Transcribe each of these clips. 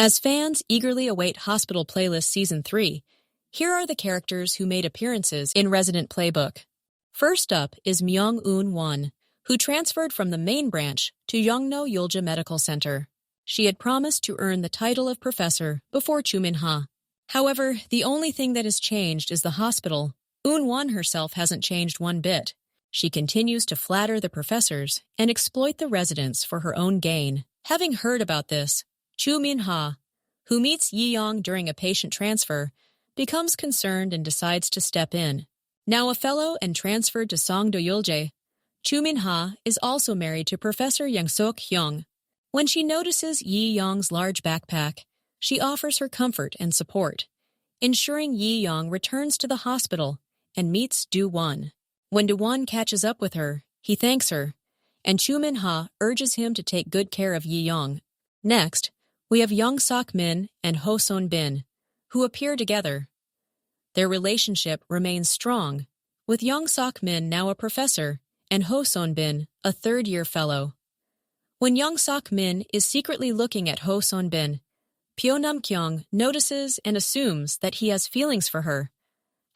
As fans eagerly await Hospital Playlist Season 3, here are the characters who made appearances in Resident Playbook. First up is Anjong Wan, who transferred from the main branch to Yongno Yulja Medical Center. She had promised to earn the title of professor before Minha. However, the only thing that has changed is the hospital. Wan herself hasn't changed one bit. She continues to flatter the professors and exploit the residents for her own gain. Having heard about this, Minha, who meets Yeong during a patient transfer, becomes concerned and decides to step in. Now a fellow and transferred to Songdo Yulje, Minha is also married to Professor Yang Seok. When she notices Yeong's large backpack, she offers her comfort and support, ensuring Yeong returns to the hospital and meets Do-won. When Do-won catches up with her, he thanks her, and Minha urges him to take good care of Yeong. Next, we have Yemen Min and Bin, who appear together. Their relationship remains strong, with Yemen Min now a professor and Bin a third-year fellow. When Yemen Min is secretly looking at Bin, Nam-kyung notices and assumes that he has feelings for her.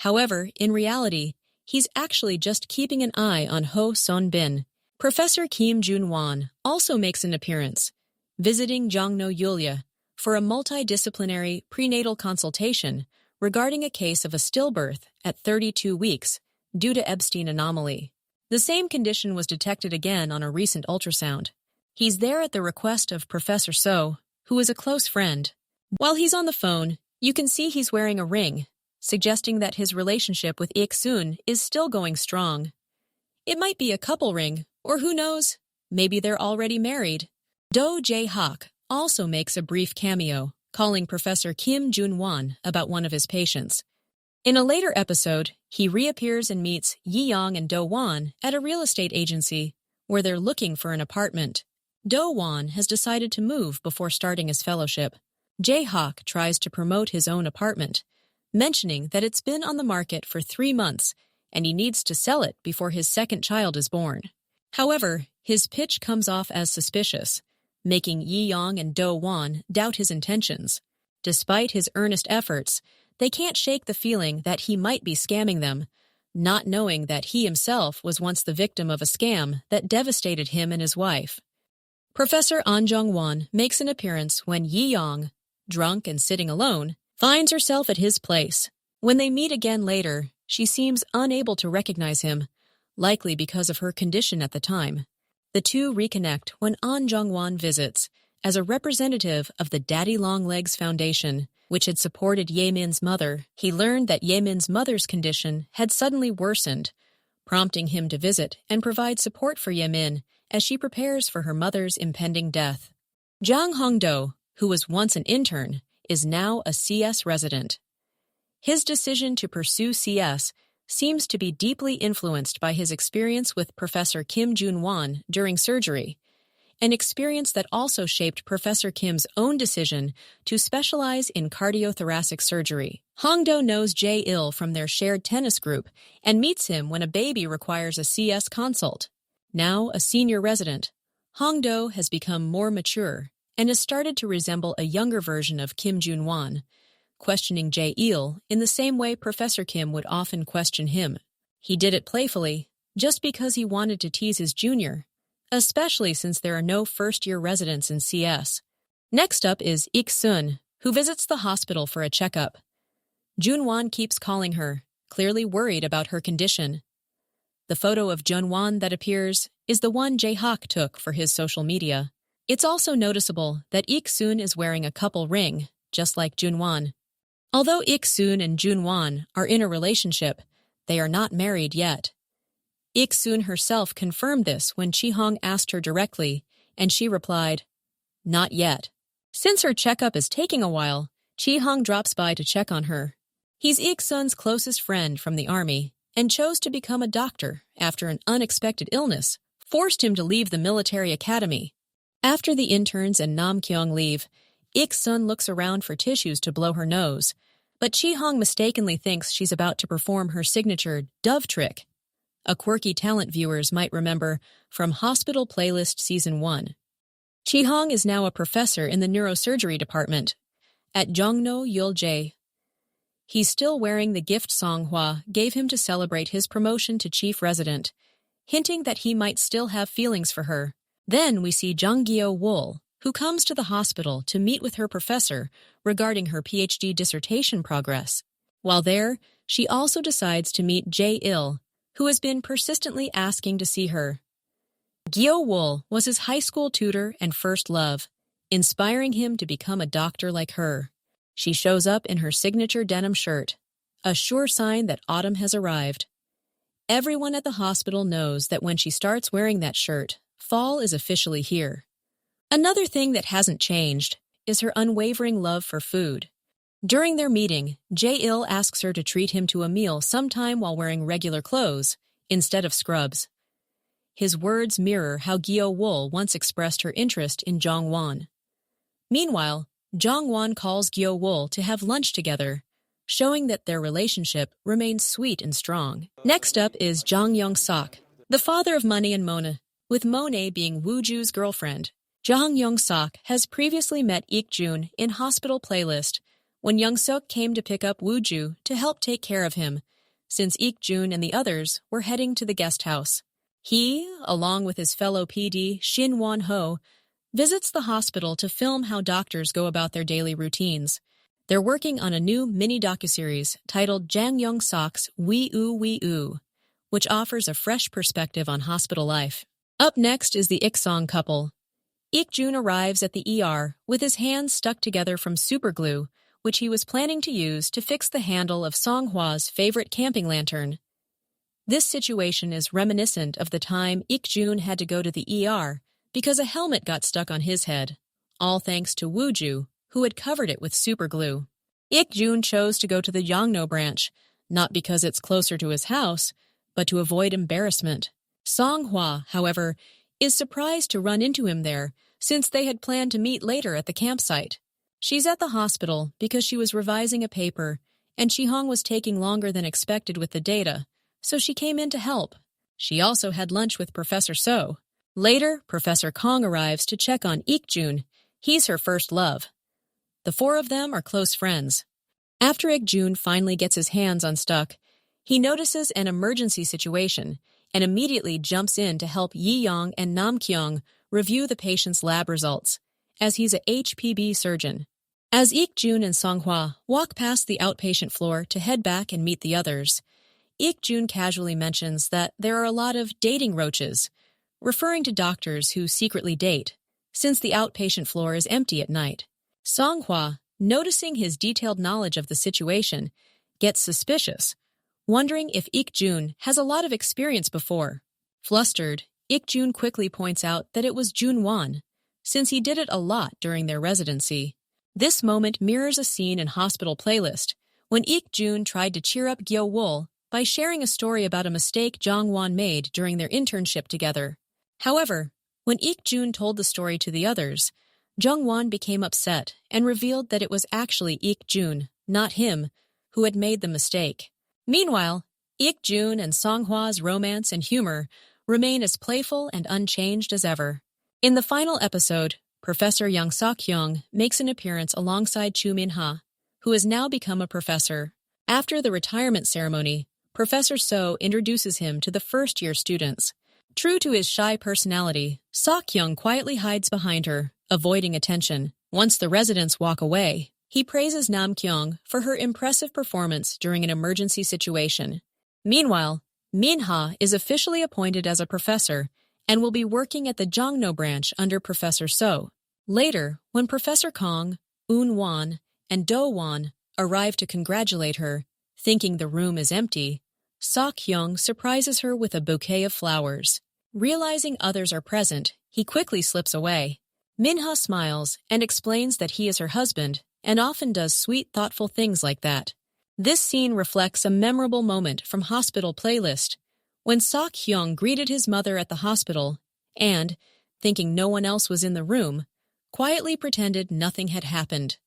However, in reality, he's actually just keeping an eye on Bin. Professor Kim Jun-won also makes an appearance, visiting Jongno Yulja for a multidisciplinary prenatal consultation regarding a case of a stillbirth at 32 weeks due to Epstein anomaly. The same condition was detected again on a recent ultrasound. He's there at the request of Professor So, who is a close friend. While he's on the phone, you can see he's wearing a ring, suggesting that his relationship with Ikjun is still going strong. It might be a couple ring, or who knows, maybe they're already married. Jae Hawk also makes a brief cameo, calling Professor Kim Jun-won about one of his patients. In a later episode, he reappears and meets Yeong and Do-won at a real estate agency, where they're looking for an apartment. Do-won has decided to move before starting his fellowship. Jae Hawk tries to promote his own apartment, mentioning that it's been on the market for 3 months and he needs to sell it before his second child is born. However, his pitch comes off as suspicious, making Yeong and Do-won doubt his intentions. Despite his earnest efforts, they can't shake the feeling that he might be scamming them, not knowing that he himself was once the victim of a scam that devastated him and his wife. Professor Anjong Wan makes an appearance when Yeong, drunk and sitting alone, finds herself at his place. When they meet again later, she seems unable to recognize him, likely because of her condition at the time. The two reconnect when Anjong Wan visits as a representative of the Daddy Longlegs Foundation, which had supported Yemin's mother. He learned that Yemin's mother's condition had suddenly worsened, prompting him to visit and provide support for Yemin as she prepares for her mother's impending death. Jang Hongo, who was once an intern, is now a CS resident. His decision to pursue CS seems to be deeply influenced by his experience with Professor Kim Jun-won during surgery, an experience that also shaped Professor Kim's own decision to specialize in cardiothoracic surgery. Hongdo knows Jae-il from their shared tennis group and meets him when a baby requires a CS consult. Now a senior resident, Hongdo has become more mature and has started to resemble a younger version of Kim Jun-won, questioning Jae-il in the same way Professor Kim would often question him. He did it playfully, just because he wanted to tease his junior, especially since there are no first-year residents in CS. Next up is Ik-sun, who visits the hospital for a checkup. Jun-won keeps calling her, clearly worried about her condition. The photo of Jun-won that appears is the one Jae Hawk took for his social media. It's also noticeable that Ik-sun is wearing a couple ring, just like Jun-won. Although Ik-sun and Jun-won are in a relationship, they are not married yet. Ik-sun herself confirmed this when Chihong asked her directly, and she replied, "Not yet." Since her checkup is taking a while, Chihong drops by to check on her. He's Ik-sun's closest friend from the army and chose to become a doctor after an unexpected illness forced him to leave the military academy. After the interns and Nam-kyung leave, Ik-sun looks around for tissues to blow her nose, but Chihong mistakenly thinks she's about to perform her signature dove trick, a quirky talent viewers might remember from Hospital Playlist Season 1. Chihong is now a professor in the neurosurgery department at Jongno Yuljae. He's still wearing the gift Songhua gave him to celebrate his promotion to chief resident, hinting that he might still have feelings for her. Then we see Jang Guio, who comes to the hospital to meet with her professor regarding her PhD dissertation progress. While there, she also decides to meet Jae, who has been persistently asking to see her. Guio was his high school tutor and first love, inspiring him to become a doctor like her. She shows up in her signature denim shirt, a sure sign that autumn has arrived. Everyone at the hospital knows that when she starts wearing that shirt, fall is officially here. Another thing that hasn't changed is her unwavering love for food. During their meeting, Jae asks her to treat him to a meal sometime while wearing regular clothes, instead of scrubs. His words mirror how Guio once expressed her interest in Anjong Wan. Meanwhile, Anjong Wan calls Guio to have lunch together, showing that their relationship remains sweet and strong. Next up is Jang Yong Sock, the father of Money and Mona, with Monet being Wooju's girlfriend. Jang Yong Sock has previously met Ikjun in hospital playlist when Young Seok came to pick up Wooju to help take care of him, since Ikjun and the others were heading to the guest house. He, along with his fellow PD Shin Won-ho, visits the hospital to film how doctors go about their daily routines. They're working on a new mini docuseries titled Jang Yong Sock's Wee Oo, which offers a fresh perspective on hospital life. Up next is the Iksong couple. Ikjun arrives at the ER with his hands stuck together from superglue, which he was planning to use to fix the handle of Songhua's favorite camping lantern. This situation is reminiscent of the time Ikjun had to go to the ER because a helmet got stuck on his head, all thanks to Wooju, who had covered it with superglue. Ikjun chose to go to the Yongno branch, not because it's closer to his house, but to avoid embarrassment. Songhua, however, is surprised to run into him there, since they had planned to meet later at the campsite. She's at the hospital because she was revising a paper, and Chihong was taking longer than expected with the data, so she came in to help. She also had lunch with Professor So. Later, Professor Kang arrives to check on Ikjun. He's her first love. The four of them are close friends. After Ikjun finally gets his hands unstuck, he notices an emergency situation and immediately jumps in to help Yi-young and Nam-kyung review the patient's lab results, as he's a HPB surgeon. As Ikjun and Songhua walk past the outpatient floor to head back and meet the others, Ikjun casually mentions that there are a lot of dating roaches, referring to doctors who secretly date, since the outpatient floor is empty at night. Songhua, noticing his detailed knowledge of the situation, gets suspicious, wondering if Ikjun has a lot of experience before. Flustered, Ikjun quickly points out that it was Jun Wan, since he did it a lot during their residency. This moment mirrors a scene in Hospital Playlist, when Ikjun tried to cheer up Guio by sharing a story about a mistake Jang Wan made during their internship together. However, when Ikjun told the story to the others, Jung Wan became upset and revealed that it was actually Ikjun, not him, who had made the mistake. Meanwhile, Ikjun and Songhua's romance and humor remain as playful and unchanged as ever. In the final episode, Professor Young Sakyouong makes an appearance alongside Chu Minha, who has now become a professor. After the retirement ceremony, Professor So introduces him to the first-year students. True to his shy personality, Sakyouong quietly hides behind her, avoiding attention. Once the residents walk away, he praises Nam-kyung for her impressive performance during an emergency situation. Meanwhile, Minha is officially appointed as a professor and will be working at the Jongno branch under Professor So. Later, when Professor Kang, Wan, and Do Wan arrive to congratulate her, thinking the room is empty, Sakyouong surprises her with a bouquet of flowers. Realizing others are present, he quickly slips away. Minha smiles and explains that he is her husband and often does sweet, thoughtful things like that. This scene reflects a memorable moment from Hospital Playlist, when Sakyouong greeted his mother at the hospital and, thinking no one else was in the room, quietly pretended nothing had happened.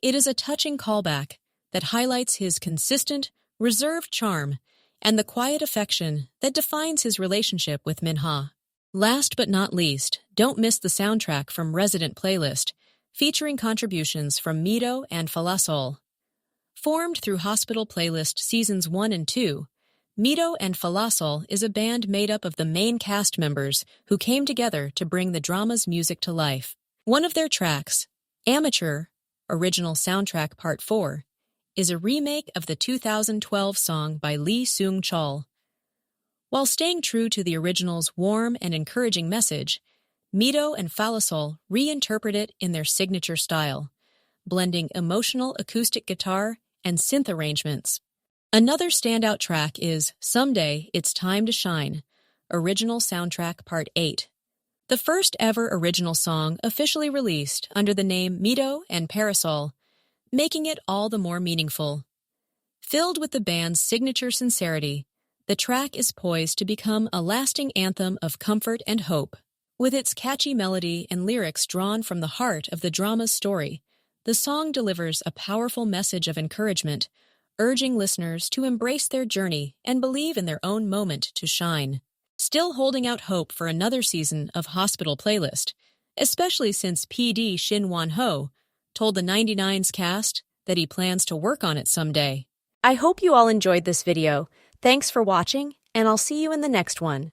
It is a touching callback that highlights his consistent, reserved charm and the quiet affection that defines his relationship with Minha. Last but not least, don't miss the soundtrack from Resident Playlist, featuring contributions from Mido and Falasol. Formed through Hospital Playlist Seasons 1 and 2, Mido and Falasol is a band made up of the main cast members who came together to bring the drama's music to life. One of their tracks, Amateur, Original Soundtrack Part 4, is a remake of the 2012 song by Lee Seung-chul. While staying true to the original's warm and encouraging message, Mido and Falasol reinterpret it in their signature style, blending emotional acoustic guitar and synth arrangements. Another standout track is Someday It's Time to Shine, Original Soundtrack Part 8, the first ever original song officially released under the name Mido and Parasol, making it all the more meaningful. Filled with the band's signature sincerity, the track is poised to become a lasting anthem of comfort and hope. With its catchy melody and lyrics drawn from the heart of the drama's story, the song delivers a powerful message of encouragement, urging listeners to embrace their journey and believe in their own moment to shine. Still holding out hope for another season of Hospital Playlist, especially since PD Shin Won-ho told the 99's cast that he plans to work on it someday. I hope you all enjoyed this video. Thanks for watching, and I'll see you in the next one.